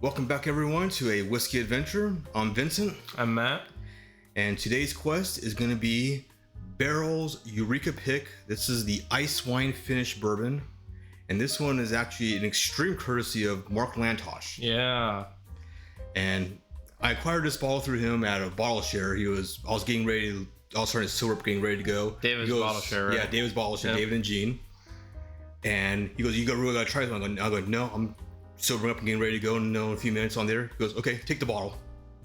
Welcome back everyone to a whiskey adventure. I'm Vincent. I'm Matt. And today's quest is going to be Barrel's Eureka pick. This is the ice wine finish bourbon. And this one is actually an extreme courtesy of Mark Lantosh. Yeah. And I acquired this bottle through him at a bottle share. I was getting ready, I was starting to syrup, getting ready to go. David's bottle share, right? Yeah, David's bottle share, Yep. David and Gene. And he goes, you really gotta try this one. I go, no, I'm sobering up and getting ready to go in a few minutes on there. He goes, okay, take the bottle.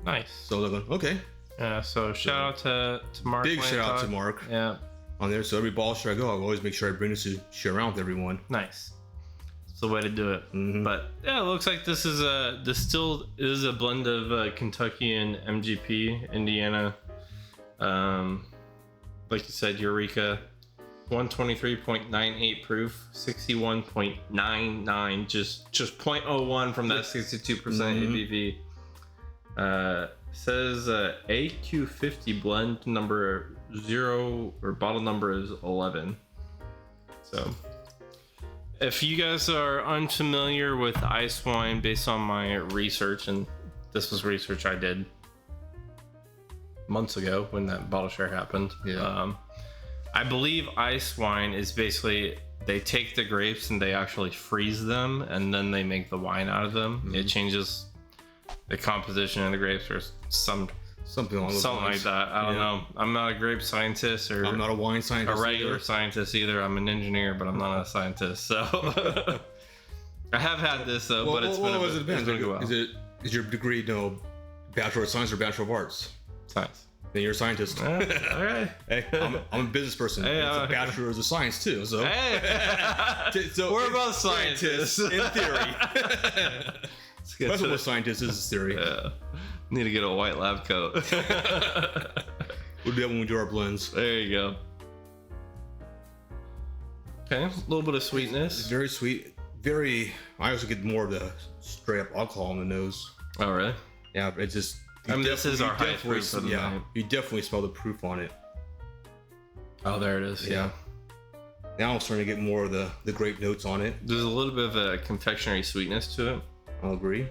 Nice. So I'm going, okay. Yeah, so shout out to Mark. Big shout out to Mark. Yeah. On there. So every ball share I go, I always make sure I bring this to share around with everyone. Nice. It's the way to do it. Mm-hmm. But yeah, it looks like this is a blend of Kentucky and MGP, Indiana. Like you said, Eureka. 123.98 proof, 61.99, just 0.01 from that 62% ABV. Says AQ50 blend number 0 or bottle number is 11. So if you guys are unfamiliar with ice wine, based on my research, and this was research I did months ago when that bottle share happened. Yeah. I believe ice wine is basically they take the grapes and they actually freeze them and then they make the wine out of them. Mm-hmm. It changes the composition of the grapes or something along those like lines. that. I don't know. I'm not a grape scientist or I'm not a wine scientist. A regular scientist either. I'm an engineer, but I'm not a scientist. So I have had this though, but it's been a while. Is your degree Bachelor of Science or Bachelor of Arts? Science. Then you're a scientist. All right. Hey, I'm a business person. Hey, it's a Bachelor of Science too. So, so we're both scientists in theory. That's what scientists is theory. Yeah. Need to get a white lab coat. We'll do that when we do our blends. There you go. Okay, a little bit of sweetness. It's very sweet. I also get more of the straight up alcohol on the nose. Oh, really? Yeah, it's just. This is our high proof. Yeah, you definitely smell the proof on it. Oh, there it is. Yeah. Now I'm starting to get more of the grape notes on it. There's a little bit of a confectionery sweetness to it. I'll agree.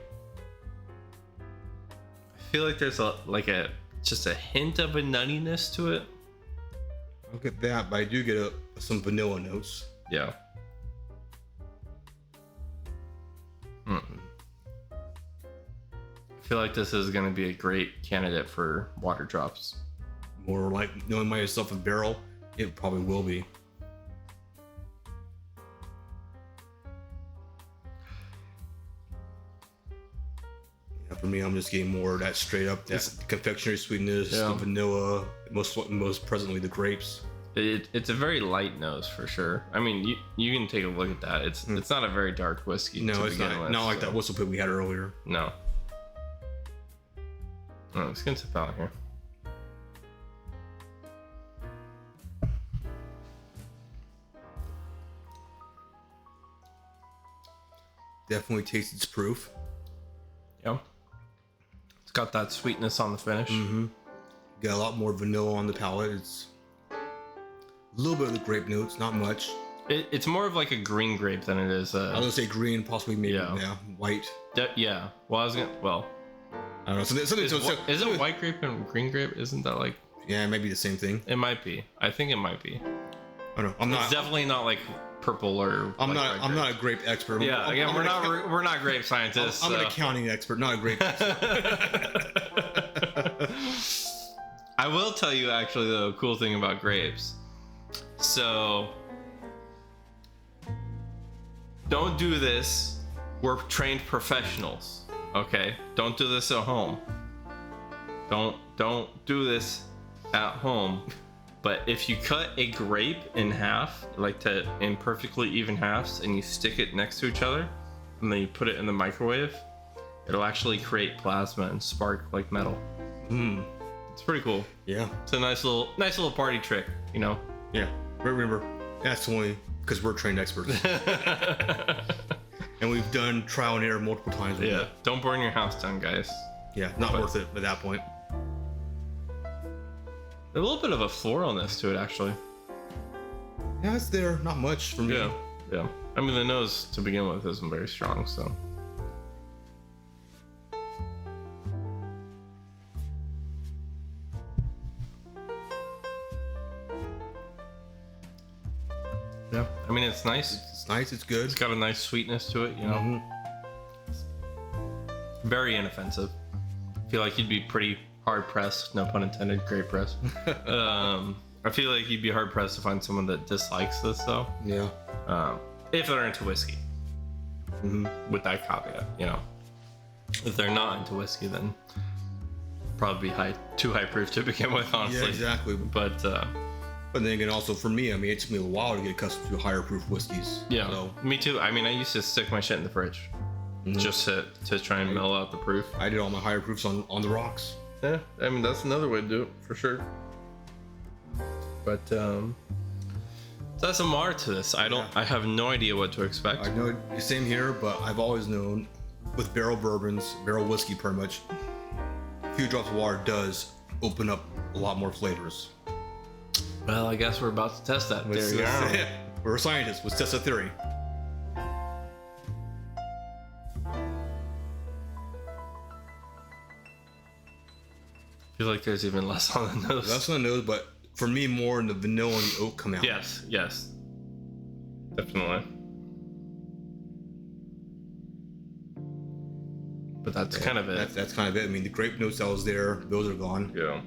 I feel like there's just a hint of a nuttiness to it. I'll get that, but I do get some vanilla notes. Yeah. I feel like this is going to be a great candidate for water drops. More like knowing myself a barrel, it probably will be. Yeah, for me, I'm just getting more of that straight up confectionery sweetness, the vanilla, most presently the grapes. It's a very light nose for sure. I mean, you can take a look at that. It's not a very dark whiskey. No, it's not like that whistle pig we had earlier. No. Oh, let's get some out here. Definitely tastes its proof. Yeah. It's got that sweetness on the finish. Mm-hmm. Got a lot more vanilla on the palate. It's a little bit of the grape notes, not much. It's more of like a green grape than it is. I was gonna say green, possibly maybe white. Yeah. Well, I don't know. Isn't white grape and green grape? Isn't that like? Yeah, it might be the same thing. It might be. I think it might be. I don't know. It's definitely not like purple or. I'm not a grape expert. Yeah, again, we're not grape scientists. I'm an accounting expert, not a grape expert. I will tell you actually the cool thing about grapes. So don't do this. We're trained professionals. Okay, don't do this at home. Don't do this at home. But if you cut a grape in half, in perfectly even halves, and you stick it next to each other, and then you put it in the microwave, it'll actually create plasma and spark like metal. It's pretty cool. Yeah, it's a nice little party trick, you know. Yeah, but remember, that's only because we're trained experts. And we've done trial and error multiple times. Yeah, don't burn your house down, guys. Yeah, not worth it at that point. A little bit of a floralness to it, actually. Yeah, it's there. Not much for me. Yeah. I mean, the nose to begin with isn't very strong, so. Yeah, I mean it's nice. It's nice. It's good. It's got a nice sweetness to it, you know. Very inoffensive. I feel like you'd be pretty hard pressed, no pun intended, great press. I feel like you'd be hard pressed to find someone that dislikes this though. Yeah. If they're into whiskey. With that caveat, you know. If they're not into whiskey, then probably be too high proof to begin with, honestly. Yeah, exactly. But then again, also for me, I mean, it took me a while to get accustomed to higher proof whiskeys. yeah, So, me too. I mean, I used to stick my shit in the fridge just to try and mellow out the proof. I did all my higher proofs on the rocks. Yeah, I mean that's another way to do it for sure. But that's a mar to this. I have no idea what to expect. I know same here, but I've always known with barrel bourbons, barrel whiskey, pretty much, a few drops of water does open up a lot more flavors. Well, I guess we're about to test that. There you go. We're scientists. Let's test a theory. I feel like there's even less on the nose. Less on the nose, but for me, more in the vanilla and the oak come out. Yes, definitely. But that's kind of it. That's kind of it. I mean, the grape notes that was there, those are gone. Yeah.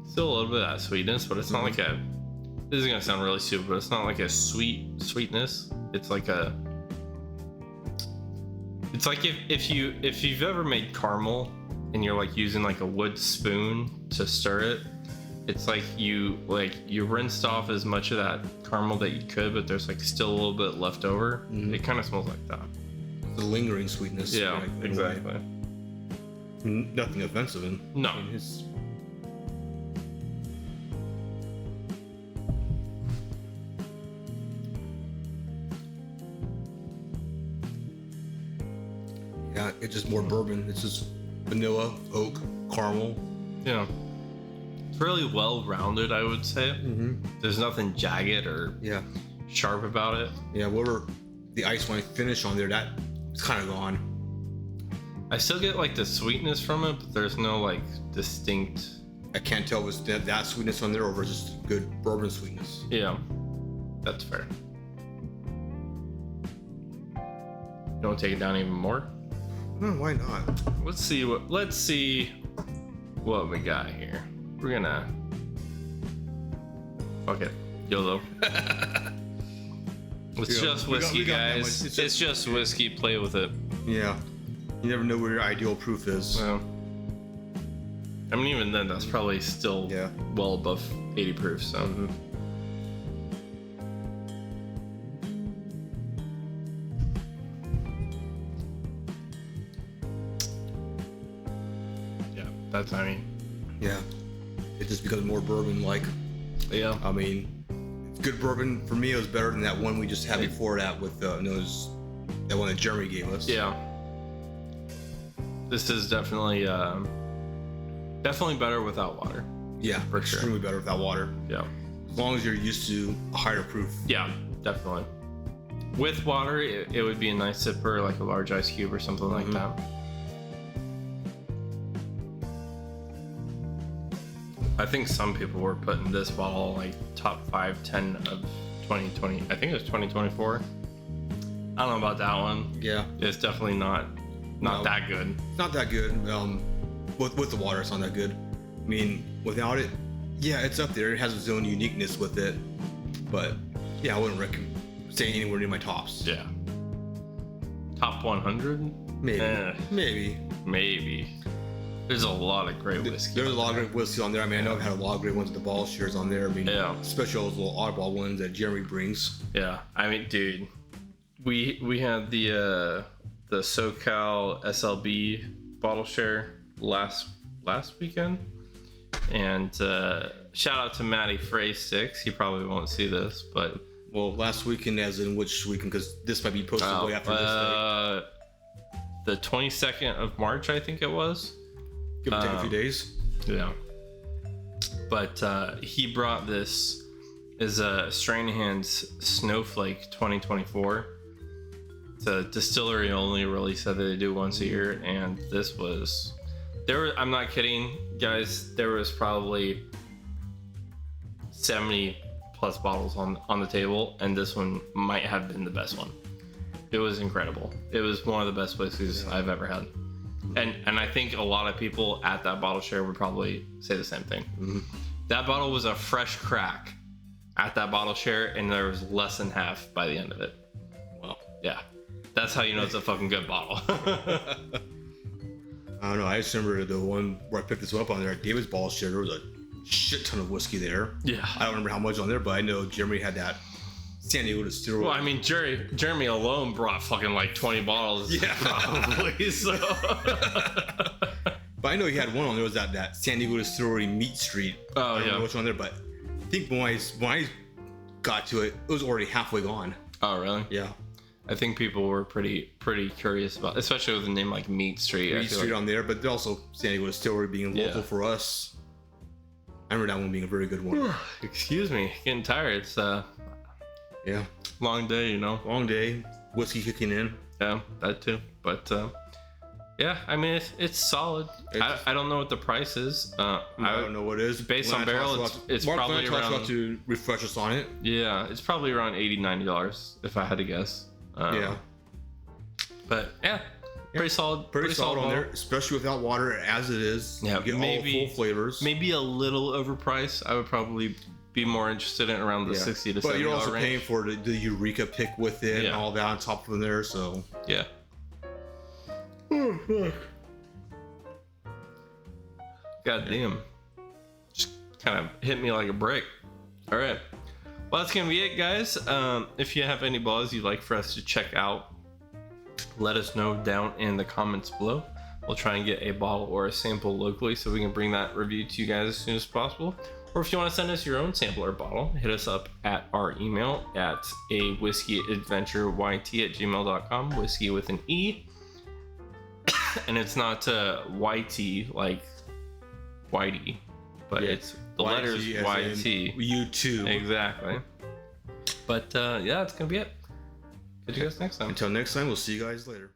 Still a little bit of that sweetness, but it's not like a. This is gonna sound really stupid, but it's not like a sweetness. It's like a. It's like if you've ever made caramel and you're like using like a wood spoon to stir it, it's like you rinsed off as much of that caramel that you could, but there's like still a little bit left over. It kind of smells like that. The lingering sweetness. Yeah, like, exactly. Nothing offensive in. No. I mean, it's. Yeah, it's just more bourbon. It's just vanilla, oak, caramel. Yeah. It's really well rounded, I would say. There's nothing jagged or sharp about it. Yeah, whatever the ice wine finish on there, that it's kind of gone. I still get like the sweetness from it, but there's no like distinct. I can't tell if it's that sweetness on there or if it's just good bourbon sweetness. Yeah, that's fair. You want to take it down even more? No, why not? Let's see what we got here. We're gonna fuck it, YOLO. It's just whiskey, guys. It's just whiskey. Play with it. Yeah, you never know where your ideal proof is. Well, I mean, even then, that's probably still well above 80 proof. So. That's, I mean, yeah, it just becomes more bourbon like. Yeah, I mean, it's good bourbon. For me, it was better than that one we just had before that with that one that Jeremy gave us. Yeah, this is definitely better without water. Yeah, for extremely better without water. Yeah, as long as you're used to a higher proof. Yeah, definitely. With water, it would be a nice sipper, like a large ice cube or something like that. I think some people were putting this bottle like top 5, 10 of 2020. I think it was 2024. I don't know about that one. Yeah, it's definitely not that good. It's not that good. With the water, it's not that good. I mean, without it, yeah, it's up there. It has its own uniqueness with it, but yeah, I wouldn't recommend staying anywhere near my tops. Yeah, top 100? Maybe. There's a lot of great whiskey. There's a lot of great whiskey on there. I mean, I know I've had a lot of great ones with the bottle shares on there. I mean, especially those little oddball ones that Jeremy brings. Yeah, I mean, dude, we had the SoCal SLB bottle share last weekend, and shout out to Matty Frey 6. He probably won't see this, but last weekend, as in which weekend? Because this might be posted way after this day. The 22nd of March, I think it was. Give or take a few days. Yeah. But he brought this as a Stranahan's Snowflake 2024. It's a distillery only release that they do once a year, and this was I'm not kidding, guys, there was probably 70+ plus bottles on the table, and this one might have been the best one. It was incredible. It was one of the best whiskeys I've ever had. And I think a lot of people at that bottle share would probably say the same thing. Mm-hmm. That bottle was a fresh crack at that bottle share, and there was less than half by the end of it. Wow. Yeah. That's how you know it's a fucking good bottle. I don't know. I just remember the one where I picked this one up on there at David's bottle share. There was a shit ton of whiskey there. Yeah. I don't remember how much on there, but I know Jeremy had that San Diego Distillery. Well, I mean, Jeremy alone brought fucking like 20 bottles. Yeah. Probably, so. But I know he had one on there. Was that San Diego Distillery Meat Street. Oh, I don't yeah. know which one there, but I think when I got to it, it was already halfway gone. Oh, really? Yeah. I think people were pretty curious about, especially with a name like Meat Street. Meat Street on there, but also San Diego Distillery being local for us. I remember that one being a very good one. Excuse me, getting tired. It's yeah, long day, you know. Long day, whiskey kicking in. Yeah, that too. But yeah, I mean it's solid. I don't know what the price is. I don't know what it is. Based on barrel, it's Mark probably around. about to refresh us on it. Yeah, it's probably around $80-$90 if I had to guess. Yeah. But yeah, pretty solid. Pretty solid on bottle. there, especially without water as it is. Yeah, you get maybe all full flavors. Maybe a little overpriced. I would probably be more interested in around the $60 to $70 But you're also range. paying for the Eureka pick with it and all that on top of there, so yeah. God damn. Just kind of hit me like a brick. All right. Well, that's going to be it, guys. If you have any balls you'd like for us to check out, let us know down in the comments below. We'll try and get a bottle or a sample locally so we can bring that review to you guys as soon as possible. Or if you want to send us your own sample or bottle, hit us up at our email at AWhiskeyAdventureYT@gmail.com. Whiskey with an E. And it's not YT like Whitey, but it's the letters YT. You too. Exactly. But yeah, that's going to be it. Catch you guys next time. Until next time, we'll see you guys later.